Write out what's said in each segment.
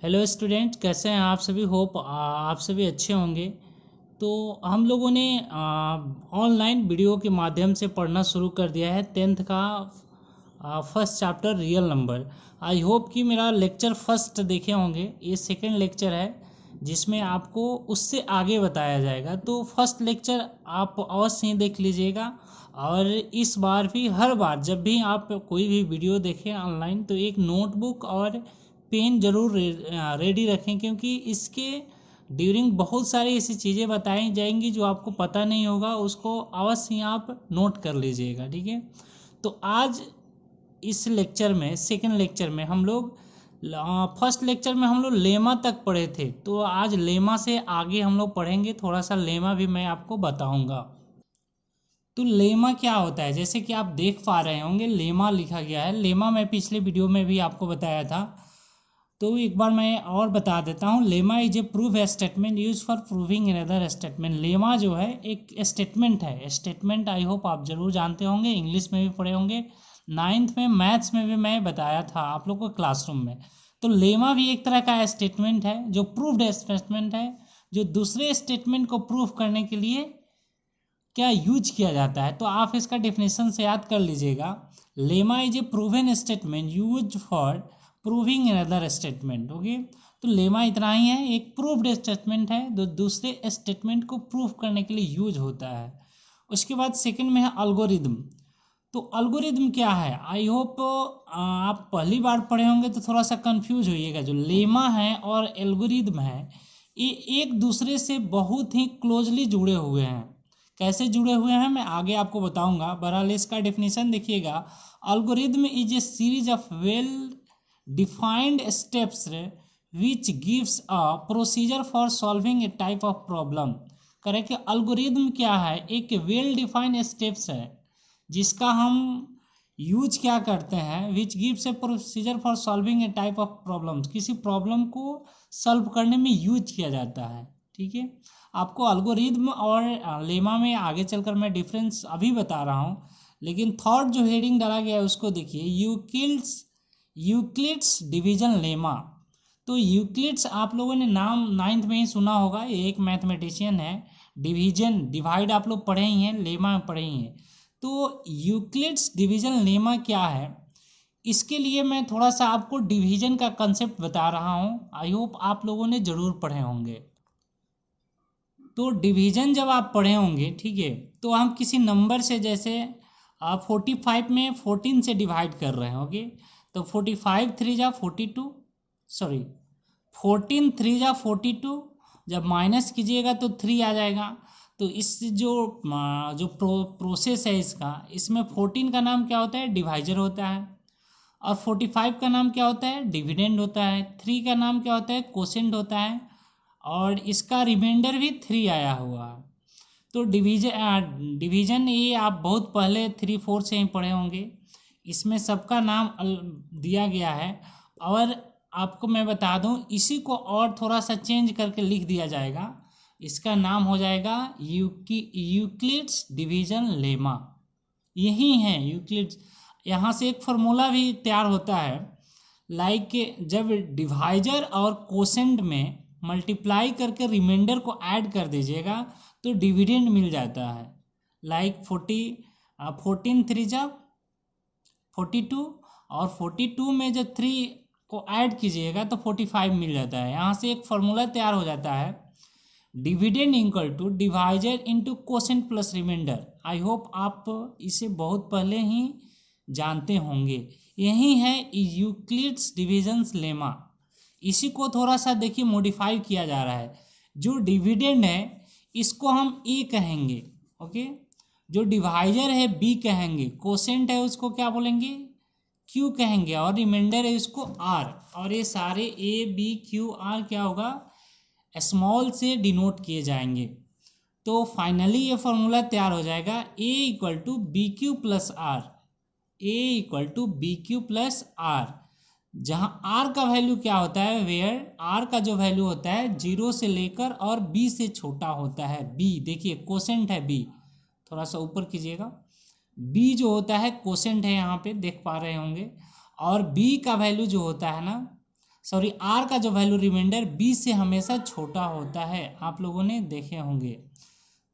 Hello student, कैसे हैं आप सभी। होप आप सभी अच्छे होंगे। तो हम लोगों ने ऑनलाइन वीडियो के माध्यम से पढ़ना शुरू कर दिया है 10th का first chapter real number. I hope कि मेरा लेक्चर फर्स्ट देखे होंगे। ये सेकंड लेक्चर है जिसमें आपको उससे आगे बताया जाएगा। तो फर्स्ट लेक्चर आप अवश्य ही देख लीजिएगा। और इस बार भी हर बार जब भी आप कोई भी वीडियो देखें ऑनलाइन तो एक नोटबुक और पेन ज़रूर रेडी रखें, क्योंकि इसके ड्यूरिंग बहुत सारी ऐसी चीज़ें बताई जाएंगी जो आपको पता नहीं होगा, उसको अवश्य ही आप नोट कर लीजिएगा। ठीक है। तो आज इस लेक्चर में सेकंड लेक्चर में हम लोग फर्स्ट लेक्चर में हम लोग लेमा तक पढ़े थे, तो आज लेमा से आगे हम लोग पढ़ेंगे। थोड़ा सा लेमा भी मैं आपको बताऊंगा। तो लेमा क्या होता है, जैसे कि आप देख पा रहे होंगे लेमा लिखा गया है। लेमा मैं पिछले वीडियो में भी आपको बताया था, तो एक बार मैं और बता देता हूँ। Lemma is a proof statement use for proving another statement. Lemma जो है एक स्टेटमेंट है। स्टेटमेंट आई होप आप जरूर जानते होंगे, इंग्लिश में भी पढ़े होंगे। 9th में मैथ्स में भी मैं बताया था आप लोग को क्लासरूम में। तो लेमा भी एक तरह का स्टेटमेंट है जो प्रूफ्ड स्टेटमेंट है, जो दूसरे स्टेटमेंट को प्रूफ करने के लिए क्या यूज किया जाता है। तो आप इसका डेफिनेशन से याद कर लीजिएगा। Lemma is a proven statement use for proving another statement. Okay. तो लेमा इतना ही है, एक प्रूफ्ड स्टेटमेंट है जो दूसरे स्टेटमेंट को प्रूफ करने के लिए यूज होता है। उसके बाद सेकंड में है अल्गोरिदम। तो अल्गोरिदम क्या है, आई होप आप पहली बार पढ़े होंगे तो थोड़ा सा कंफ्यूज होइएगा। जो लेमा है और एल्गोरिदम है ये एक दूसरे से बहुत ही क्लोजली जुड़े हुए हैं। कैसे जुड़े हुए हैं मैं आगे आपको बताऊंगा। बहरहाल इसका डेफिनेशन देखिएगा। Algorithm is a series of well defined steps which gives a procedure for solving A type of problem. करें कि अल्गोरिदम क्या है, एक वेल डिफाइंड स्टेप्स है जिसका हम यूज क्या करते हैं, which gives A procedure for solving A type of problem. किसी प्रॉब्लम को सॉल्व करने में यूज किया जाता है। ठीक है। आपको अल्गोरिदम और लेमा में आगे चलकर मैं डिफरेंस अभी बता रहा हूँ, लेकिन थर्ड जो हेडिंग डाला गया है उसको देखिए, यूक्लिड्स डिवीजन लेमा। तो यूक्लिड्स आप लोगों ने नाम 9th में ही सुना होगा, ये एक मैथमेटिशियन है। डिवीजन डिवाइड आप लोग पढ़े ही हैं, लेमा पढ़े ही हैं। तो यूक्लिड्स डिवीजन लेमा क्या है, इसके लिए मैं थोड़ा सा आपको डिवीजन का कंसेप्ट बता रहा हूँ। आई होप आप लोगों ने जरूर पढ़े होंगे। तो डिवीजन जब आप पढ़े होंगे, ठीक है, तो हम किसी नंबर से, जैसे आप 45 में 14 से डिवाइड कर रहे हैं। ओके। तो 45 3 जा 42, सॉरी 14 3 जा 42, जब माइनस कीजिएगा तो 3 आ जाएगा। तो इस जो प्रोसेस है इसका, इसमें 14 का नाम क्या होता है, डिवाइजर होता है। और 45 का नाम क्या होता है, डिविडेंड होता है। 3 का नाम क्या होता है, कोसेंट होता है। और इसका रिमाइंडर भी 3 आया हुआ है। तो डिवीजन ये आप बहुत पहले 3 4 से ही पढ़े होंगे। इसमें सबका नाम दिया गया है। और आपको मैं बता दूं, इसी को और थोड़ा सा चेंज करके लिख दिया जाएगा। इसका नाम हो जाएगा यूक्लिड्स डिवीजन लेमा। यही है यूक्लिड्स। यहाँ से एक फार्मूला भी तैयार होता है, लाइक जब डिवाइजर और कोसेंट में मल्टीप्लाई करके रिमाइंडर को ऐड कर दीजिएगा तो डिविडेंड मिल जाता है। लाइक 14 3 जा 42, और 42 में जब 3 को ऐड कीजिएगा तो 45 मिल जाता है। यहाँ से एक फार्मूला तैयार हो जाता है, dividend equal to divisor into quotient plus remainder. I hope आप इसे बहुत पहले ही जानते होंगे। यही है यूक्लिड्स डिविजन्स लेमा। इसी को थोड़ा सा देखिए मॉडिफाई किया जा रहा है। जो डिविडेंड है इसको हम ए कहेंगे। ओके। जो डिवाइजर है बी कहेंगे, कोसेंट है उसको क्या बोलेंगे, क्यू कहेंगे, और रिमाइंडर है इसको आर। और ये सारे ए बी क्यू आर क्या होगा, स्मॉल से डिनोट किए जाएंगे। तो फाइनली ये फॉर्मूला तैयार हो जाएगा, a equal to b q plus r. A equal to b q plus r, जहाँ आर का वैल्यू क्या होता है, वेयर आर का जो वैल्यू होता है 0 से लेकर और बी से छोटा होता है। बी देखिए कोसेंट है बी, थोड़ा सा ऊपर कीजिएगा। बी जो होता है कोसेंट है, यहाँ पे देख पा रहे होंगे। और बी का वैल्यू जो होता है ना, सॉरी आर का जो वैल्यू रिमाइंडर बी से हमेशा छोटा होता है, आप लोगों ने देखे होंगे।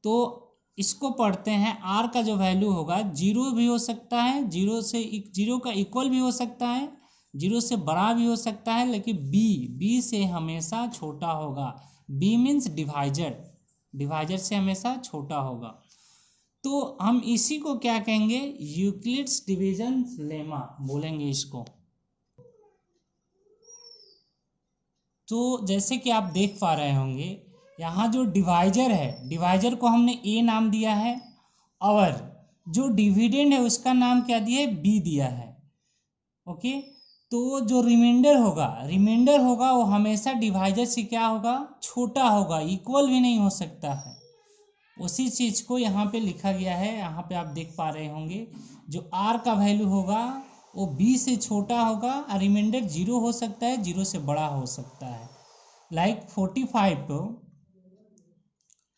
तो इसको पढ़ते हैं, आर का जो वैल्यू होगा जीरो भी हो सकता है, जीरो का इक्वल भी हो सकता है, जीरो से बड़ा भी हो सकता है, लेकिन बी से हमेशा छोटा होगा। बी मीन्स डिवाइजर से हमेशा छोटा होगा। तो हम इसी को क्या कहेंगे, यूक्लिड्स डिवीजन लेमा बोलेंगे इसको। तो जैसे कि आप देख पा रहे होंगे, यहाँ जो डिवाइजर है, डिवाइजर को हमने ए नाम दिया है, और जो डिविडेंड है उसका नाम क्या दिया है, बी दिया है। ओके, तो जो रिमाइंडर होगा वो हमेशा डिवाइजर से क्या होगा, छोटा होगा, इक्वल भी नहीं हो सकता है। उसी चीज को यहाँ पे लिखा गया है, यहाँ पे आप देख पा रहे होंगे, जो आर का वैल्यू होगा वो बी से छोटा होगा, और रिमाइंडर जीरो हो सकता है, जीरो से बड़ा हो सकता है। लाइक 45 को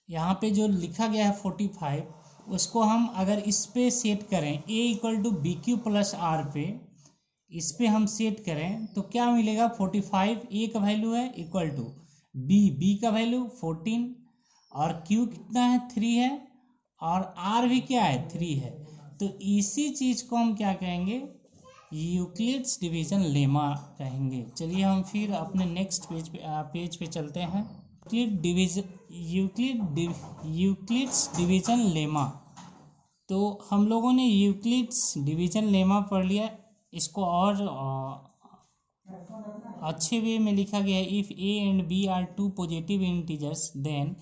यहाँ पे जो लिखा गया है 45, उसको हम अगर इस पे सेट करें, a equal to b q plus r पे, इस पे हम सेट करें तो क्या मिलेगा, 45 ए का वैल्यू है इक्वल टू बी का वैल्यू 14, और क्यू कितना है 3 है, और आर भी क्या है 3 है। तो इसी चीज को हम क्या कहेंगे, यूक्लिड्स डिवीजन लेमा कहेंगे। चलिए हम फिर अपने नेक्स्ट पेज पे चलते हैं। Euclid's division lemma. तो हम लोगों ने यूक्लिड्स डिवीजन लेमा पढ़ लिया। इसको और अच्छे वे में लिखा गया है, if a and b are two positive integers then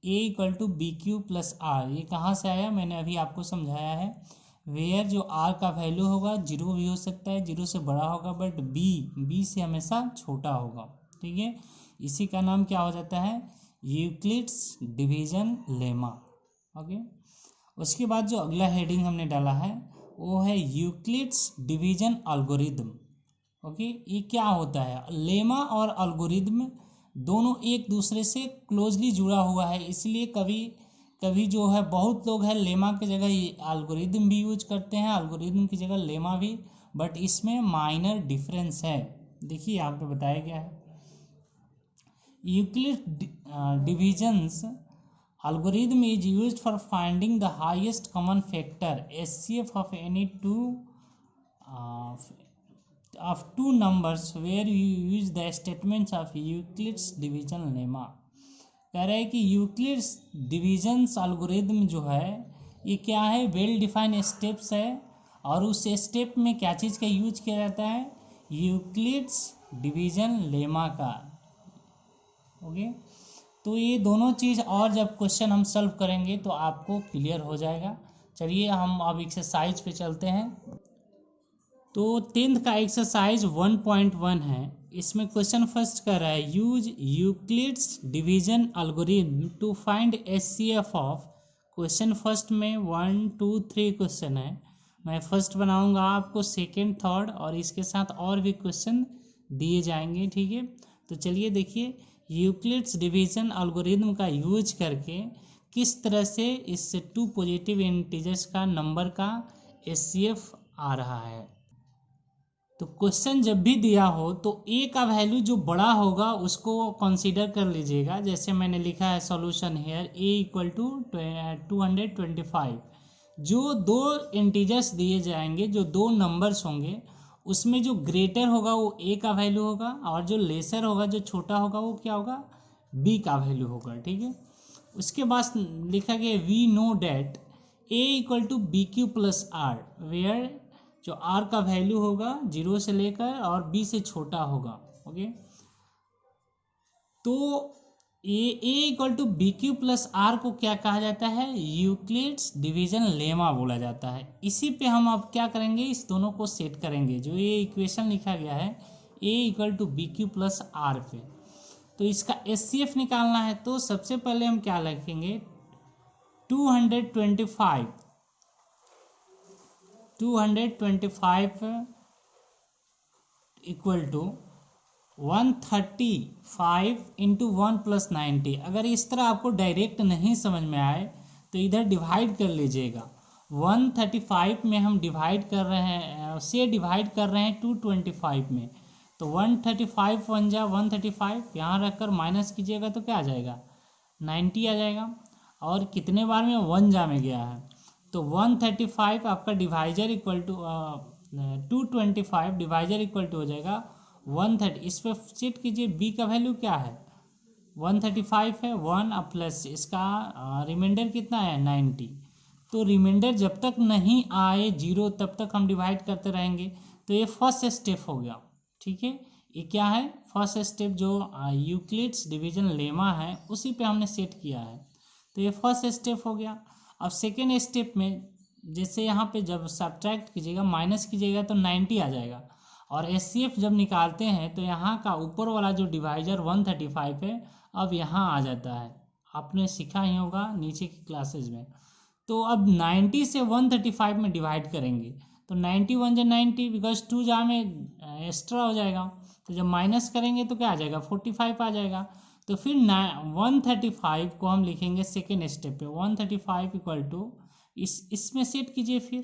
a equal to b q plus r. ये कहाँ से आया, मैंने अभी आपको समझाया है। वेयर जो आर का वैल्यू होगा जीरो भी हो सकता है, जीरो से बड़ा होगा, बट बी से हमेशा छोटा होगा। ठीक है, इसी का नाम क्या हो जाता है, यूक्लिड्स डिवीजन लेमा। ओके, उसके बाद जो अगला हेडिंग हमने डाला है वो है यूक्लिड्स डिवीजन एल्गोरिथम। ओके, ये क्या होता है, लेमा और एल्गोरिथम दोनों एक दूसरे से क्लोजली जुड़ा हुआ है, इसलिए कभी कभी जो है बहुत लोग हैं लेमा की जगह एल्गोरिथम भी यूज करते हैं, एल्गोरिथम की जगह लेमा भी, बट इसमें माइनर डिफरेंस है। देखिए यहाँ पे बताया गया है, Euclid divisions algorithm is used for finding the highest common factor HCF of any two numbers where you use the statements of Euclid's division lemma। कह रहा है कि यूक्लिड्स डिविजन्स एल्गोरिथम जो है ये क्या है, वेल डिफाइंड स्टेप्स है, और उस स्टेप में क्या चीज़ का यूज किया जाता है, यूक्लिड्स डिवीजन लेमा का। ओके, तो ये दोनों चीज़ और जब क्वेश्चन हम सॉल्व करेंगे तो आपको क्लियर हो जाएगा। चलिए हम अब एक्सरसाइज पे चलते हैं। तो 10th का एक्सरसाइज 1.1 है, इसमें क्वेश्चन फर्स्ट कर रहा है, use Euclid's division algorithm to find HCF of. Question first में 1 2 3 क्वेश्चन है, मैं फर्स्ट बनाऊंगा, आपको सेकेंड थर्ड और इसके साथ और भी क्वेश्चन दिए जाएंगे। ठीक है, तो चलिए देखिए, यूक्लिड्स डिवीजन एल्गोरिथम का यूज करके किस तरह से इससे टू पॉजिटिव इंटीजर्स का नंबर का HCF आ रहा है। तो क्वेश्चन जब भी दिया हो तो ए का वैल्यू जो बड़ा होगा उसको कंसीडर कर लीजिएगा। जैसे मैंने लिखा है solution here, a equal to 225। जो दो इंटीजर्स दिए जाएंगे, जो दो नंबर्स होंगे, उसमें जो ग्रेटर होगा वो ए का वैल्यू होगा, और जो लेसर होगा, जो छोटा होगा, वो क्या होगा, बी का वैल्यू होगा। ठीक है, उसके बाद लिखा गया we know that a equal to b q plus r, where जो आर का वैल्यू होगा जीरो से लेकर और बी से छोटा होगा। ओके, तो a equal to b q plus r को क्या कहा जाता है, यूक्लिड्स डिवीजन लेमा बोला जाता है। इसी पे हम अब क्या करेंगे, इस दोनों को सेट करेंगे। जो ये इक्वेशन लिखा गया है a equal to b q plus r पे, तो इसका HCF निकालना है। तो सबसे पहले हम क्या लिखेंगे, 225 इक्वल टू 135 इंटू 1 प्लस 90। अगर इस तरह आपको डायरेक्ट नहीं समझ में आए तो इधर डिवाइड कर लीजिएगा। 135 में हम डिवाइड कर रहे हैं, से डिवाइड कर रहे हैं 225 में, तो 135 वन जा 135, यहाँ रखकर माइनस कीजिएगा तो क्या आ जाएगा 90 आ जाएगा। और कितने बार में 1 जा में गया है, तो 135 आपका divisor equal to 225 divisor equal to हो जाएगा 130। इस पर सेट कीजिए, बी का वैल्यू क्या है 135 है, 1 प्लस इसका रिमाइंडर कितना है 90। तो रिमाइंडर जब तक नहीं आए 0 तब तक हम डिवाइड करते रहेंगे। तो ये फर्स्ट स्टेप हो गया, ठीक है। ये क्या है फर्स्ट स्टेप, जो यूक्लिड्स डिवीजन लेमा है उसी पे हमने सेट किया है। तो ये फर्स्ट स्टेप हो गया। अब सेकेंड स्टेप में जैसे यहाँ पे जब सब्ट्रैक्ट कीजिएगा माइनस कीजिएगा तो 90 आ जाएगा। और एचसीएफ जब निकालते हैं तो यहाँ का ऊपर वाला जो डिवाइजर 135 है अब यहाँ आ जाता है, आपने सीखा ही होगा नीचे की क्लासेज में। तो अब 90 से 135 में डिवाइड करेंगे तो 91 जा 90, बिकॉज 2 जा में एक्स्ट्रा हो जाएगा। तो जब माइनस करेंगे तो क्या आ जाएगा 45 आ जाएगा। तो फिर 135 को हम लिखेंगे सेकेंड स्टेप पे 135 इक्वल टू इसमें सेट कीजिए फिर।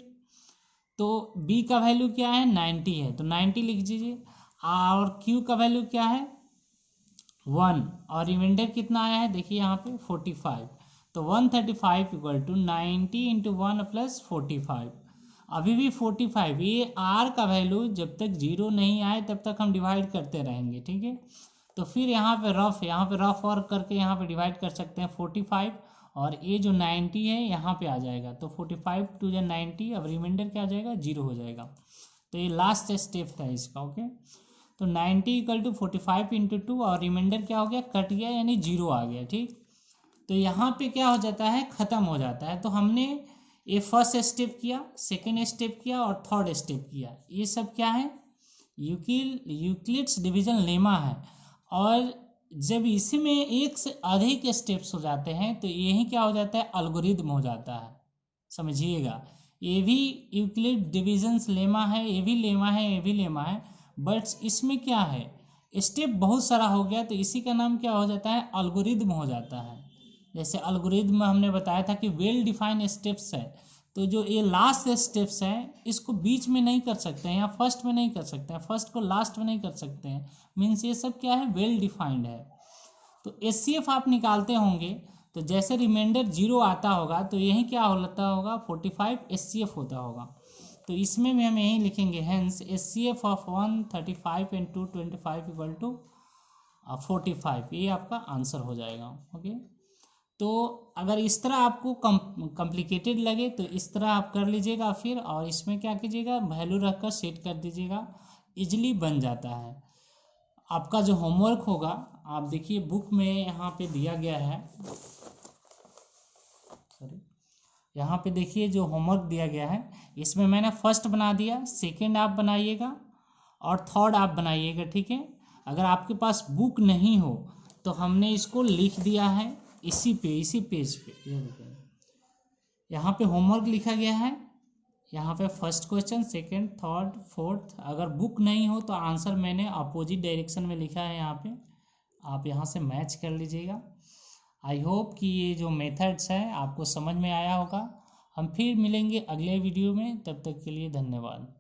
तो b का वैल्यू क्या है 90 है तो 90 लिख दीजिए। और q का वैल्यू क्या है 1 और रिमाइंडर कितना आया है देखिए यहाँ पे 45। तो 135 इक्वल टू 90 इंटू 1 प्लस 45। अभी भी 45, ये r का वैल्यू जब तक 0 नहीं आए तब तक हम डिवाइड करते रहेंगे, ठीक है। तो फिर यहाँ पे रफ वर्क करके यहाँ पे डिवाइड कर सकते हैं 45, और ये जो 90 है यहाँ पे आ जाएगा। तो 45 टू जा 90, अब रिमाइंडर क्या आ जाएगा 0 हो जाएगा। तो ये लास्ट स्टेप था इसका, ओके। तो 90 इक्वल टू 45 इंटू 2 और रिमाइंडर क्या हो गया कट गया यानी 0 आ गया, ठीक। तो यहाँ पे क्या हो जाता है ख़त्म हो जाता है। तो हमने ये फर्स्ट स्टेप किया, सेकेंड स्टेप किया और थर्ड स्टेप किया। ये सब क्या है यूक्लिड्स डिवीजन लेमा है। और जब इसी में एक से अधिक स्टेप्स हो जाते हैं तो यही क्या हो जाता है एल्गोरिथम हो जाता है, समझिएगा। ये भी यूक्लिड डिवीजन्स लेमा है, ये भी लेमा है, ये भी लेमा है, बट इसमें क्या है स्टेप बहुत सारा हो गया तो इसी का नाम क्या हो जाता है एल्गोरिथम हो जाता है। जैसे एल्गोरिथम में हमने बताया था कि वेल डिफाइंड स्टेप्स है, तो जो ये लास्ट स्टेप्स हैं इसको बीच में नहीं कर सकते हैं या फर्स्ट में नहीं कर सकते हैं, फर्स्ट को लास्ट में नहीं कर सकते हैं, मीन्स ये सब क्या है वेल डिफाइंड है। तो एचसीएफ आप निकालते होंगे तो जैसे रिमाइंडर 0 आता होगा तो यही क्या होता होगा 45 एचसीएफ होता होगा। तो इसमें भी हम यही लिखेंगे hence HCF of 135 and 225 equal to 45। ये आपका आंसर हो जाएगा, ओके। तो अगर इस तरह आपको कॉम्प्लिकेटेड लगे तो इस तरह आप कर लीजिएगा फिर, और इसमें क्या कीजिएगा वैल्यू रखकर सेट कर दीजिएगा, इजीली बन जाता है। आपका जो होमवर्क होगा आप देखिए बुक में यहाँ पे दिया गया है, सॉरी यहाँ पे देखिए जो होमवर्क दिया गया है इसमें मैंने फर्स्ट बना दिया, सेकंड आप बनाइएगा और थर्ड आप बनाइएगा, ठीक है। अगर आपके पास बुक नहीं हो तो हमने इसको लिख दिया है इसी पेज पे, यहाँ पे होमवर्क लिखा गया है। यहाँ पे first question, second, third, fourth. अगर बुक नहीं हो तो आंसर मैंने अपोजिट डायरेक्शन में लिखा है, यहाँ पे आप यहाँ से मैच कर लीजिएगा। आई होप कि ये जो मेथड्स है आपको समझ में आया होगा। हम फिर मिलेंगे अगले वीडियो में, तब तक के लिए धन्यवाद।